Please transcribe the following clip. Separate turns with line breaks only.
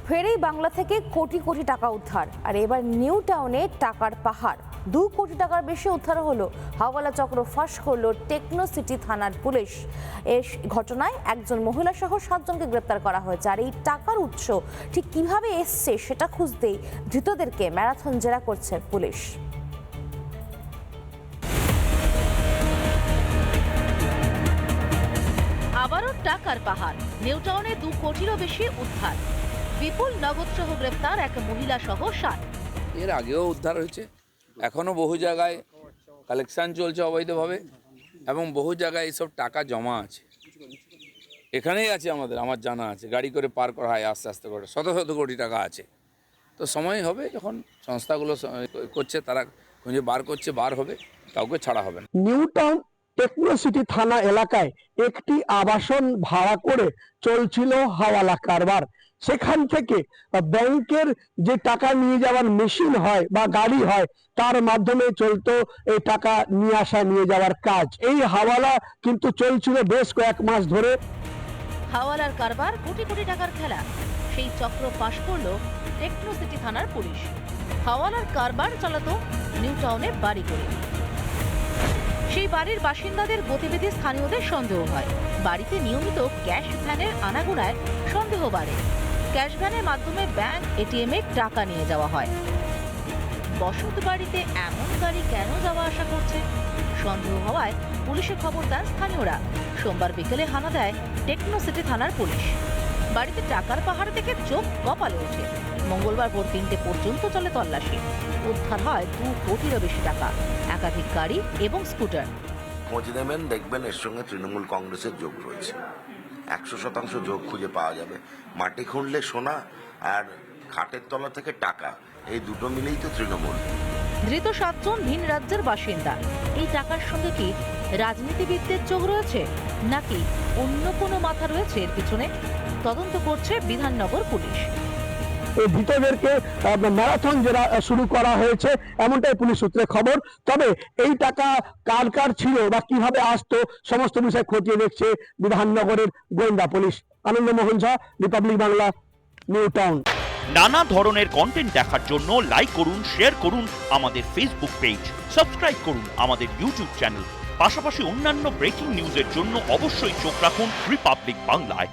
ফেরেই বাংলা থেকে কোটি কোটি টাকা উদ্ধার, আর এবার নিউ টাউনে টাকার পাহাড়। 2 কোটি টাকার বেশি উদ্ধার হলো। হাওয়ালা চক্র ফাঁস করলো টেকনো সিটি থানার পুলিশ। এই ঘটনায় একজন মহিলা সহ 7 জনকে গ্রেপ্তার করা হয়েছে। আর এই টাকার উৎস ঠিক কিভাবে এসছে সেটা খুঁজতেই ধৃতদেরকে ম্যারাথন জেরা করছে পুলিশ।
আবারও টাকার পাহাড়। নিউ টাউনে 2 কোটিরও বেশি উদ্ধার। বিপুল নগদ সহ গ্রেপ্তার এক মহিলা সহ 7।
এর আগেও উদ্ধার হয়েছে, এখনো বহু জায়গায় কালেকশন চলছে অবৈধভাবে, এবং বহু জায়গায় এইসব টাকা জমা আছে। এখানেই আছে আমার জানা আছে, গাড়ি করে পার করা হয় আস্তে আস্তে করে, শত শত কোটি টাকা আছে। তো সময় হবে যখন সংস্থাগুলো করছে, তারা খুঁজে বার করছে, বার হবে, কাউকে ছাড়া হবে না।
নিউ টাউন টেকনো সিটি থানা এলাকায় একটি আবাসন ভাড়া করে চলছিল হাওয়ালা কারবার। সেখান থেকে ব্যাংকের যে টাকা নিয়ে যাওয়ার মেশিন হয় বা গাড়ি হয়, তার মাধ্যমে চলতো এই টাকা নিয়ে আসা নিয়ে যাওয়ার কাজ। এই হাওয়ালা কিন্তু চলছিল বেশ কয়েক মাস ধরে।
হাওয়ালার কারবার, কোটি কোটি টাকার খেলা, সেই চক্র ফাঁস করলো টেকনো সিটি থানার পুলিশ। হাওয়ালার কারবার চালাতো নিউ টাউনে বাড়ি করে। সেই বাড়ির বাসিন্দাদের গতিবিধি স্থানীয়দের সন্দেহ হয়। বাড়িতে নিয়মিত ক্যাশ ভ্যানের আনাগোনায় সন্দেহ বাড়ে। ক্যাশ ভ্যানের মাধ্যমে ব্যাংক এটিএমে টাকা নিয়ে যাওয়া হয়। বসত বাড়িতে এমন গাড়ি কেন যাওয়া আসা করছে সন্দেহ হওয়ায় পুলিশে খবর দেন স্থানীয়রা। সোমবার বিকেলে হানা দেয় টেকনো সিটি থানার পুলিশ। বাড়িতে টাকার পাহাড় দেখে চোখ কপালে ওঠে। মঙ্গলবার ভোর 3টে পর্যন্ত চলে তল্লাশি। উদ্ধার হয় 2 কোটিরও বেশি টাকা, একাধিক গাড়ি এবং স্কুটার।
খোঁজ নেবেন, দেখবেন এর সঙ্গে তৃণমূল কংগ্রেসের যোগ রয়েছে। 100% যোগ খুঁজে পাওয়া যাবে। মাটি খুঁড়লে সোনা, আর খাটের তলা থেকে টাকা, এই দুটো মিলেই তো তৃণমূল।
ধৃত 7 জন ভিন রাজ্যের বাসিন্দা। এই টাকার সঙ্গে কি রাজনীতিবিদদের যোগ রয়েছে, নাকি অন্য কোনো মাথা রয়েছে এর পিছনে? তদন্ত করছে বিধাননগর পুলিশ।
এই ধৃতদেরকে ম্যারাথন জেরা শুরু করা হয়েছে, এমনটাই পুলিশ সূত্রে খবর। তবে এই টাকা কার কার ছিল বা কিভাবে আসতো, সমস্ত বিষয় খতিয়ে দেখছে বিধাননগরের গোয়েন্দা পুলিশ। আনন্দমোহন ঝা, রিপাবলিক বাংলা, নিউ টাউন।
নানা ধরনের কন্টেন্ট দেখার জন্য লাইক করুন, শেয়ার করুন আমাদের ফেসবুক পেজ, সাবস্ক্রাইব করুন আমাদের ইউটিউব চ্যানেল। পাশাপাশি অন্যান্য ব্রেকিং নিউজের জন্য অবশ্যই চোখ রাখুন রিপাবলিক বাংলায়।